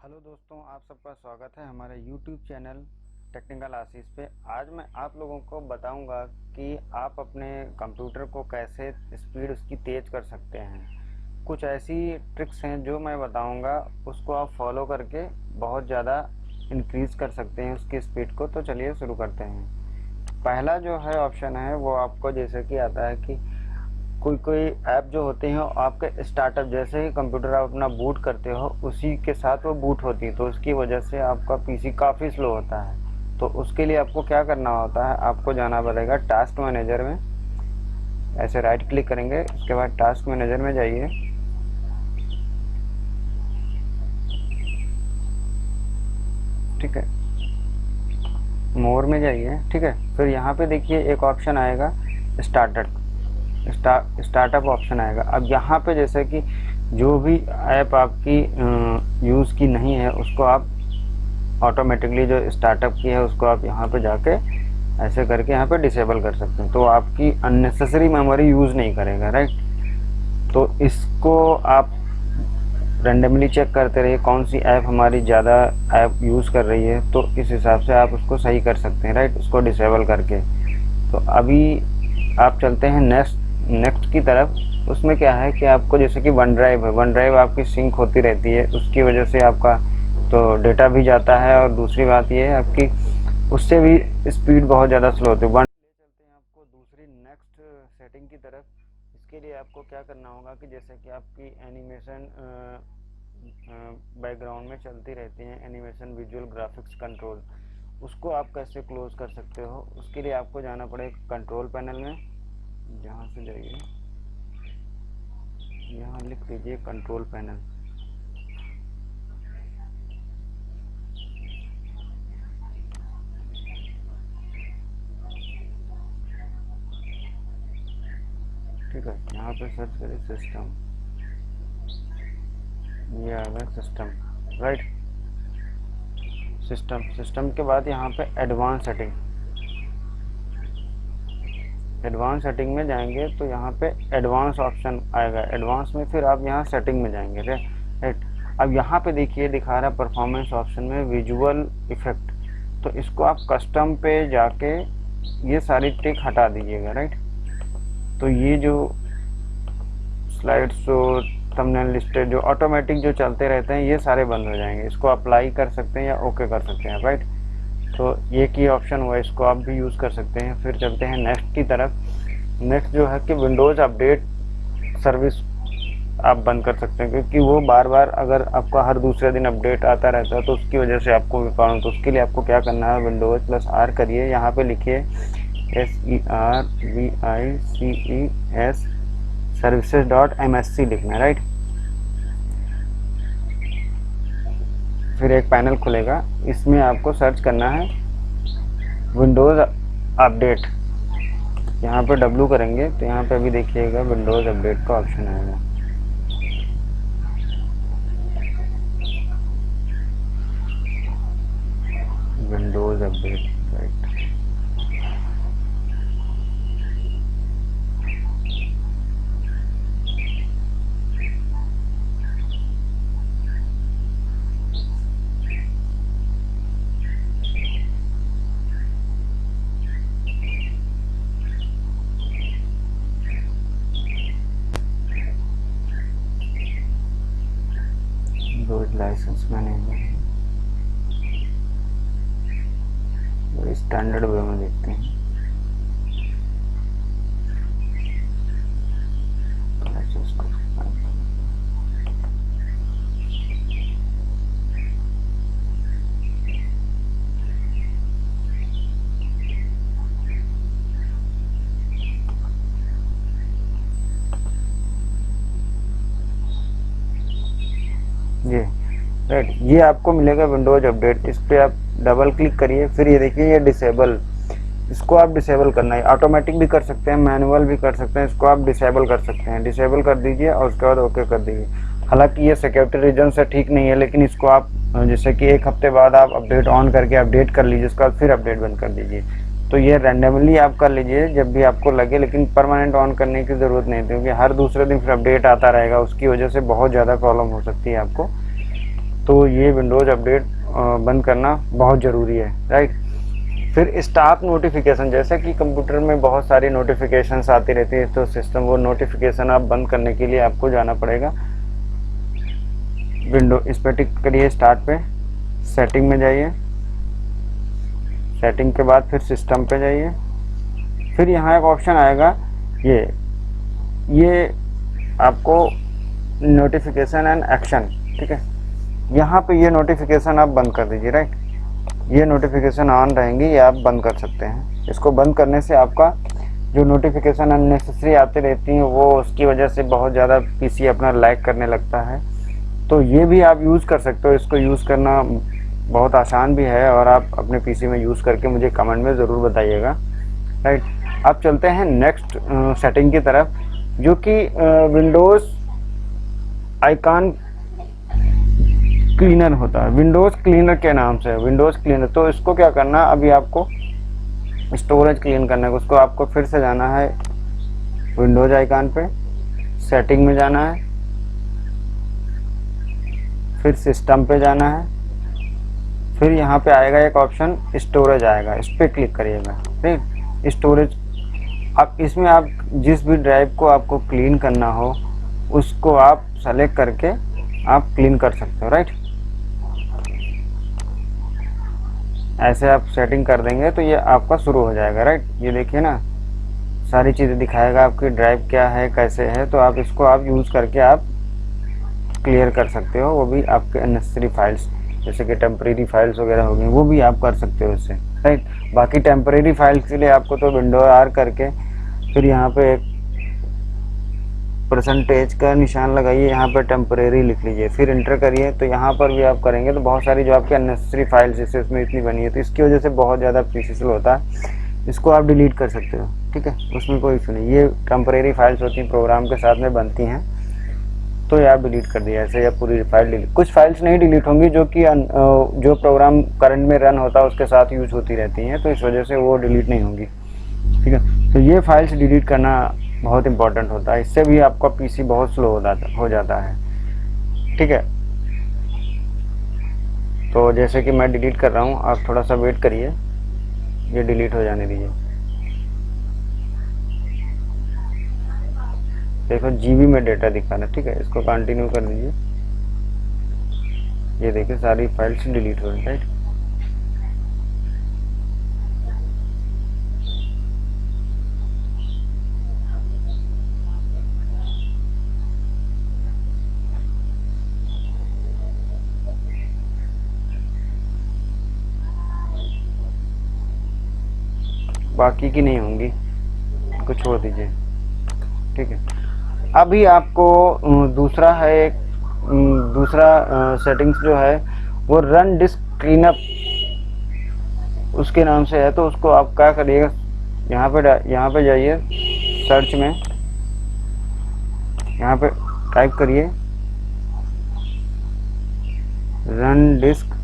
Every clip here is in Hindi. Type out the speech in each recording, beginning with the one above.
हेलो दोस्तों, आप सबका स्वागत है हमारे YouTube चैनल टेक्निकल आशीष पे। आज मैं आप लोगों को बताऊंगा कि आप अपने कंप्यूटर को कैसे स्पीड उसकी तेज़ कर सकते हैं। कुछ ऐसी ट्रिक्स हैं जो मैं बताऊंगा, उसको आप फॉलो करके बहुत ज़्यादा इंक्रीज़ कर सकते हैं उसकी स्पीड को। तो चलिए शुरू करते हैं। पहला जो है ऑप्शन है वो आपको जैसे कि आता है कि कोई कोई ऐप जो होते हैं आपके स्टार्टअप, जैसे ही कंप्यूटर आप अपना बूट करते हो उसी के साथ वो बूट होती है, तो उसकी वजह से आपका पीसी काफ़ी स्लो होता है। तो उसके लिए आपको क्या करना होता है, आपको जाना पड़ेगा टास्क मैनेजर में। ऐसे राइट क्लिक करेंगे, उसके बाद टास्क मैनेजर में जाइए। ठीक है, मोर में जाइए। ठीक है, फिर यहाँ पे देखिए एक ऑप्शन आएगा स्टार्टअप स्टार्टअप ऑप्शन आएगा। अब यहाँ पे जैसे कि जो भी ऐप आपकी यूज़ की नहीं है उसको आप ऑटोमेटिकली जो स्टार्टअप की है उसको आप यहाँ पे जाके ऐसे करके यहाँ पे डिसेबल कर सकते हैं, तो आपकी अननेसेसरी मेमोरी यूज़ नहीं करेगा। राइट, तो इसको आप रैंडमली चेक करते रहिए कौन सी ऐप हमारी ज़्यादा ऐप यूज़ कर रही है, तो इस हिसाब से आप उसको सही कर सकते हैं। राइट, उसको डिसेबल करके। तो अभी आप चलते हैं नेक्स्ट की तरफ। उसमें क्या है कि आपको जैसे कि वन ड्राइव है, वन ड्राइव आपकी सिंक होती रहती है, उसकी वजह से आपका तो डेटा भी जाता है, और दूसरी बात ये है आपकी उससे भी स्पीड बहुत ज़्यादा स्लो होती है। वन ले चलते हैं आपको दूसरी नेक्स्ट सेटिंग की तरफ। इसके लिए आपको क्या करना होगा कि जैसे कि आपकी एनिमेशन बैकग्राउंड में चलती रहती हैं, एनिमेशन विजुअल ग्राफिक्स कंट्रोल, उसको आप कैसे क्लोज कर सकते हो। उसके लिए आपको जाना पड़ेगा कंट्रोल पैनल में। यहाँ से जाइए, यहाँ लिख लीजिए कंट्रोल पैनल। ठीक है, यहाँ पे सर्च करें सिस्टम, ये आ गया सिस्टम। राइट, सिस्टम के बाद यहाँ पे एडवांस सेटिंग में जाएंगे तो यहाँ पे एडवांस ऑप्शन आएगा। एडवांस में फिर आप यहाँ सेटिंग में जाएंगे। राइट, अब यहाँ पे देखिए दिखा रहा परफॉर्मेंस ऑप्शन में विजुअल इफेक्ट, तो इसको आप कस्टम पे जाके ये सारी टिक हटा दीजिएगा। राइट, तो ये जो स्लाइड शो, थंबनेल लिस्टेड जो ऑटोमेटिक जो चलते रहते हैं ये सारे बंद हो जाएंगे। इसको अप्लाई कर सकते हैं या ओके कर सकते हैं। राइट, तो ये की ऑप्शन हुआ, इसको आप भी यूज़ कर सकते हैं। फिर चलते हैं नेक्स्ट की तरफ। नेक्स्ट जो है कि विंडोज़ अपडेट सर्विस आप बंद कर सकते हैं, क्योंकि वो बार बार अगर आपका हर दूसरे दिन अपडेट आता रहता है तो उसकी वजह से आपको प्रॉब्लम। तो उसके लिए आपको क्या करना है, विंडोज़ प्लस आर करिए, यहाँ पे लिखिए SERVICES services.msc लिखना है। राइट, फिर एक पैनल खुलेगा, इसमें आपको सर्च करना है विंडोज़ अपडेट। यहाँ पे W करेंगे तो यहाँ पे अभी देखिएगा विंडोज़ अपडेट का ऑप्शन आएगा। Windows update. Right, Windows license management standard way में देखते हैं। ये राइट, ये आपको मिलेगा विंडोज अपडेट। इस पर आप डबल क्लिक करिए, फिर ये देखिए ये डिसेबल, इसको आप डिसेबल करना है। ऑटोमेटिक भी कर सकते हैं, मैनुअल भी कर सकते हैं, इसको आप डिसेबल कर सकते हैं। डिसेबल कर दीजिए और उसके बाद ओके कर दीजिए। हालांकि ये सिक्योरिटी रीजन से ठीक नहीं है, लेकिन इसको आप जैसे कि एक हफ्ते बाद आप अपडेट ऑन करके अपडेट कर लीजिए, उसके बाद फिर अपडेट बंद कर दीजिए। तो ये रैंडमली आप कर लीजिए जब भी आपको लगे, लेकिन परमानेंट ऑन करने की ज़रूरत नहीं थी, क्योंकि हर दूसरे दिन फिर अपडेट आता रहेगा, उसकी वजह से बहुत ज़्यादा प्रॉब्लम हो सकती है आपको। तो ये विंडोज़ अपडेट बंद करना बहुत ज़रूरी है, राइट। फिर स्टाफ नोटिफिकेशन, जैसे कि कंप्यूटर में बहुत सारी नोटिफिकेशंस आती रहती है, तो सिस्टम वो नोटिफिकेशन आप बंद करने के लिए आपको जाना पड़ेगा विंडो, इस पर टिक करिए स्टार्ट पे, सेटिंग में जाइए, सेटिंग के बाद फिर सिस्टम पे जाइए, फिर यहाँ एक ऑप्शन आएगा ये आपको नोटिफिकेशन एंड एक्शन, ठीक है। यहाँ पे ये नोटिफिकेशन आप बंद कर दीजिए, राइट। ये नोटिफिकेशन ऑन रहेंगी, ये आप बंद कर सकते हैं। इसको बंद करने से आपका जो नोटिफिकेशन अननेसेसरी आती रहती हैं वो उसकी वजह से बहुत ज़्यादा पीसी अपना लैग करने लगता है। तो ये भी आप यूज़ कर सकते हो, इसको यूज़ करना बहुत आसान भी है, और आप अपने पीसी में यूज़ करके मुझे कमेंट में ज़रूर बताइएगा, राइट। अब चलते हैं नेक्स्ट सेटिंग की तरफ, जो कि विंडोज़ आइकॉन क्लीनर होता है, विंडोज़ क्लीनर के नाम से, विंडोज़ क्लीनर। तो इसको क्या करना, अभी आपको स्टोरेज क्लीन करना है, उसको आपको फिर से जाना है विंडोज़ आइकॉन पे, सेटिंग में जाना है, फिर सिस्टम पे जाना है, फिर यहाँ पे आएगा एक ऑप्शन स्टोरेज आएगा, इस पर क्लिक करिएगा, ठीक। स्टोरेज, अब इसमें आप जिस भी ड्राइव को आपको क्लीन करना हो उसको आप सेलेक्ट करके आप क्लीन कर सकते हो, राइट। ऐसे आप सेटिंग कर देंगे तो ये आपका शुरू हो जाएगा, राइट। ये देखिए ना, सारी चीज़ें दिखाएगा आपकी ड्राइव क्या है कैसे है, तो आप इसको आप यूज़ करके आप क्लियर कर सकते हो। वो भी आपके अननेसेसरी फाइल्स, जैसे कि टेम्परेरी फाइल्स वगैरह हो गई, वो भी आप कर सकते हो इससे, राइट। बाकी टेम्परेरी फाइल्स के लिए आपको तो विंडो आर करके फिर यहाँ पे एक परसेंटेज का निशान लगाइए, यहाँ पर टेम्परेरी लिख लीजिए, फिर इंटर करिए। तो यहाँ पर भी आप करेंगे तो बहुत सारी जो आपके अननेसेसरी फाइल्स जैसे इसमें इतनी बनी है, तो इसकी वजह से बहुत ज़्यादा पीसी स्लो होता है। इसको आप डिलीट कर सकते हो, ठीक है, उसमें कोई इशू नहीं। ये टेम्परेरी फाइल्स होती हैं, प्रोग्राम के साथ में बनती हैं, तो ये आप डिलीट कर दिए ऐसे, या पूरी फाइल डिलीट। कुछ फाइल्स नहीं डिलीट होंगी जो कि जो प्रोग्राम करंट में रन होता है उसके साथ यूज होती रहती हैं, तो इस वजह से वो डिलीट नहीं होंगी, ठीक है। तो ये फाइल्स डिलीट करना बहुत इंपॉर्टेंट होता है, इससे भी आपका पीसी बहुत स्लो हो जाता है, ठीक है। तो जैसे कि मैं डिलीट कर रहा हूँ, आप थोड़ा सा वेट करिए, ये डिलीट हो जाने दीजिए। देखो जीबी में डेटा दिखा रहा है, ठीक है, इसको कंटिन्यू कर दीजिए। ये देखिए सारी फाइल्स डिलीट हो रही है, राइट। बाकी की नहीं होंगी, इनको छोड़ दीजिए, ठीक है। अभी आपको दूसरा है एक दूसरा सेटिंग्स जो है वो रन डिस्क क्लीनअप उसके नाम से है। तो उसको आप क्या करिएगा, यहाँ पे जाइए सर्च में, यहाँ पे टाइप करिए रन डिस्क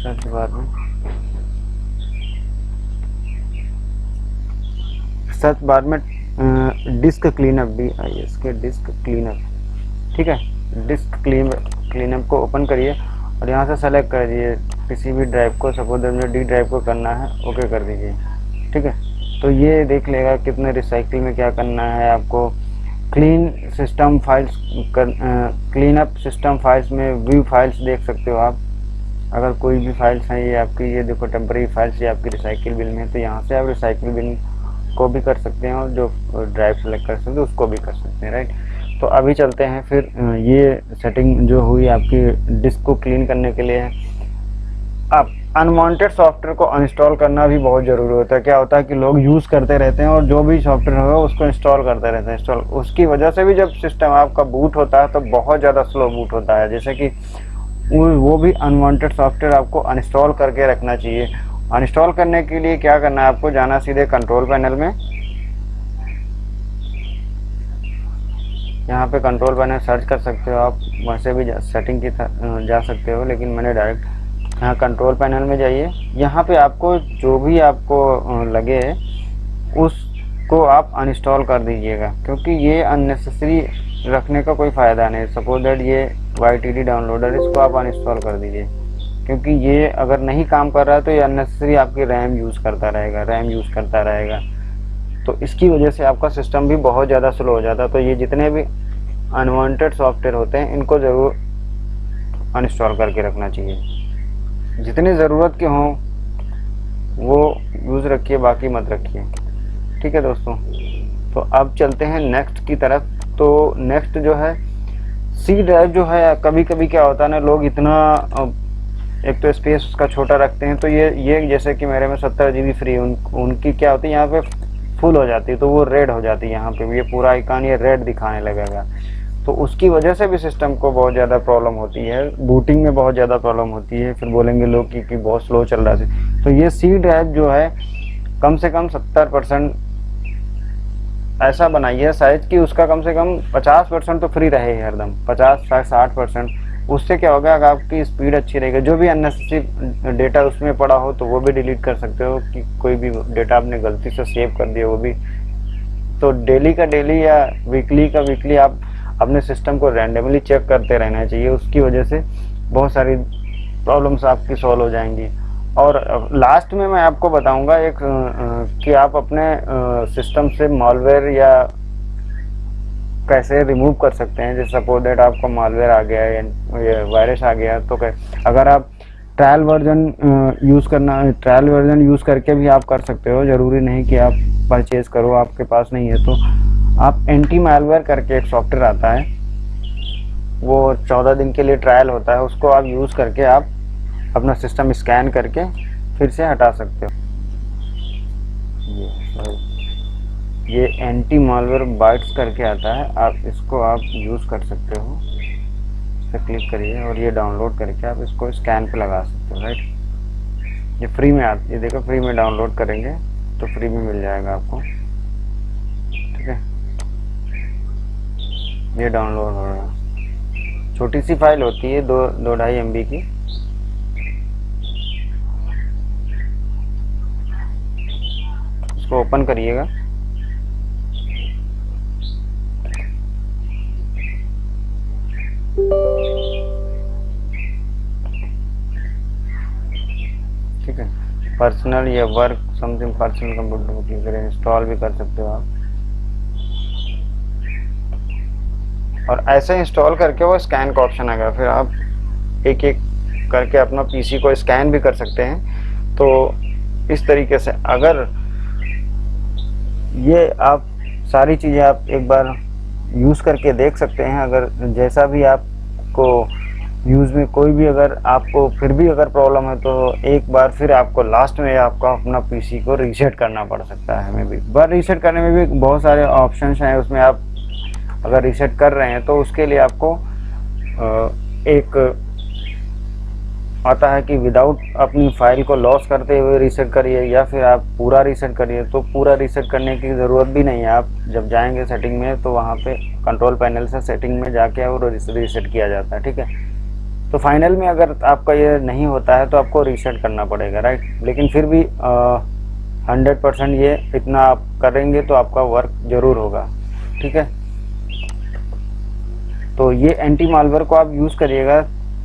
सर्च बार में, सर्च बार में disc cleanup, DISK disc cleanup, ठीक है। डिस्क क्लीनअप को ओपन करिए और यहाँ से सेलेक्ट कर दीजिए किसी भी ड्राइव को, सपोज मुझे D ड्राइव को करना है, ओके कर दीजिए, ठीक है। तो ये देख लेगा कितने रिसाइकिल में क्या करना है आपको। Clean system files clean up system files में व्यू फाइल्स देख सकते हो आप, अगर कोई भी फाइल्स हैं ये आपकी, ये देखो टेम्परेरी फाइल्स ये आपकी रिसाइकिल बिन में, तो यहाँ से आप रिसाइकिल बिन को भी कर सकते हैं और जो ड्राइव सेलेक्ट कर सकते हैं उसको भी कर सकते हैं, राइट। तो अभी चलते हैं फिर ये सेटिंग जो हुई आपकी डिस्क को क्लीन करने के लिए। अब अनवांटेड सॉफ्टवेयर को अनइंस्टॉल करना भी बहुत ज़रूरी होता है। क्या होता है कि लोग यूज़ करते रहते हैं और जो भी सॉफ्टवेयर होगा उसको इंस्टॉल करते रहते हैं, इंस्टॉल, उसकी वजह से भी जब सिस्टम आपका बूट होता है तो बहुत ज़्यादा स्लो बूट होता है। जैसे कि वो भी अनवांटेड सॉफ्टवेयर आपको अनइंस्टॉल करके रखना चाहिए। अनइंस्टॉल करने के लिए क्या करना है, आपको जाना सीधे कंट्रोल पैनल में, यहाँ पे कंट्रोल पैनल सर्च कर सकते हो आप, वैसे भी सेटिंग की जा सकते हो, लेकिन मैंने डायरेक्ट यहाँ कंट्रोल पैनल में जाइए। यहाँ पे आपको जो भी आपको लगे उसको आप अनइंस्टॉल कर दीजिएगा, क्योंकि ये अननेसेसरी रखने का कोई फ़ायदा नहीं। सपोज दैट ये YTD डाउनलोडर, इसको आप अनइंस्टॉल कर दीजिए, क्योंकि ये अगर नहीं काम कर रहा है तो ये अननेसेसरी आपकी रैम यूज़ करता रहेगा, तो इसकी वजह से आपका सिस्टम भी बहुत ज़्यादा स्लो हो जाता है। तो ये जितने भी अनवांटेड सॉफ्टवेयर होते हैं इनको ज़रूर अनइंस्टॉल करके रखना चाहिए। जितनी ज़रूरत के हों वो यूज़ रखिए, बाकी मत रखिए। ठीक है दोस्तों, तो अब चलते हैं नेक्स्ट की तरफ। तो नेक्स्ट जो है सी ड्राइव जो है, कभी कभी क्या होता है ना, लोग इतना एक तो स्पेस उसका छोटा रखते हैं, तो ये जैसे कि मेरे में 70 GB फ्री, उनकी क्या होती है यहाँ पे फुल हो जाती है, तो वो रेड हो जाती है। यहाँ पे ये पूरा आइकन ये रेड दिखाने लगेगा, तो उसकी वजह से भी सिस्टम को बहुत ज़्यादा प्रॉब्लम होती है, बूटिंग में बहुत ज़्यादा प्रॉब्लम होती है। फिर बोलेंगे लोग कि बहुत स्लो चल रहा है। तो ये सी ड्राइव जो है कम से कम 70% ऐसा बनाइए साइज कि उसका कम से कम 50% तो फ्री रहे हरदम, 50-60%। उससे क्या होगा, अगर आपकी स्पीड अच्छी रहेगी, जो भी अननेसेसरी डेटा उसमें पड़ा हो तो वो भी डिलीट कर सकते हो, कि कोई भी डेटा आपने गलती से सेव कर दिया वो भी। तो डेली का डेली या वीकली का वीकली आप अपने सिस्टम को रैंडमली चेक करते रहना चाहिए, उसकी वजह से बहुत सारी प्रॉब्लम्स आपकी सॉल्व हो जाएंगी। और लास्ट में मैं आपको बताऊंगा एक कि आप अपने सिस्टम से मॉलवेयर या कैसे रिमूव कर सकते हैं। जैसे सपोज दैट आपको मॉलवेयर आ गया है या वायरस आ गया, तो अगर आप ट्रायल वर्जन यूज़ करके भी आप कर सकते हो, ज़रूरी नहीं कि आप परचेज़ करो, आपके पास नहीं है तो आप एंटी मालवेयर करके एक सॉफ्टवेयर आता है, वो 14 दिन के लिए ट्रायल होता है, उसको आप यूज़ करके आप अपना सिस्टम स्कैन करके फिर से हटा सकते हो। ये एंटी मालवेयर बाइट्स करके आता है, आप इसको आप यूज़ कर सकते हो। इस पर क्लिक करिए और ये डाउनलोड करके आप इसको स्कैन पे लगा सकते हो। राइट, ये फ्री में ये देखो, फ्री में डाउनलोड करेंगे तो फ्री में मिल जाएगा आपको। ठीक है, ये डाउनलोड हो रहा है, छोटी सी फाइल होती है 2-2.5 MB की। इसको ओपन करिएगा। ठीक है, पर्सनल या वर्क समथिंग पर्सनल कंप्यूटर को क्लिक करें, इंस्टॉल भी कर सकते हो आप। और ऐसे इंस्टॉल करके वो स्कैन का ऑप्शन आएगा, फिर आप एक एक करके अपना PC को स्कैन भी कर सकते हैं। तो इस तरीके से अगर ये आप सारी चीज़ें आप एक बार यूज़ करके देख सकते हैं। अगर जैसा भी आपको यूज़ में कोई भी अगर आपको फिर भी अगर प्रॉब्लम है तो एक बार फिर आपको लास्ट में आपका अपना PC को रीसेट करना पड़ सकता है। हमें भी बार रीसेट करने में भी बहुत सारे ऑप्शंस हैं, उसमें आप अगर रीसेट कर रहे हैं तो उसके लिए आपको एक आता है कि विदाउट अपनी फाइल को लॉस करते हुए रीसेट करिए, या फिर आप पूरा रीसेट करिए। तो पूरा रीसेट करने की ज़रूरत भी नहीं है, आप जब जाएंगे सेटिंग में तो वहाँ पे कंट्रोल पैनल से सेटिंग में जाके और रीसेट किया जाता है। ठीक है, तो फाइनल में अगर आपका ये नहीं होता है तो आपको रीसेट करना पड़ेगा। राइट, लेकिन फिर भी 100% ये इतना आप करेंगे तो आपका वर्क ज़रूर होगा। ठीक है, तो ये एंटी मालवेयर को आप यूज़ करिएगा,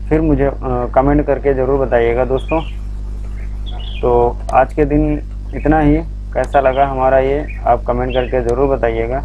फिर मुझे कमेंट करके ज़रूर बताइएगा दोस्तों। तो आज के दिन इतना ही, कैसा लगा हमारा ये आप कमेंट करके ज़रूर बताइएगा।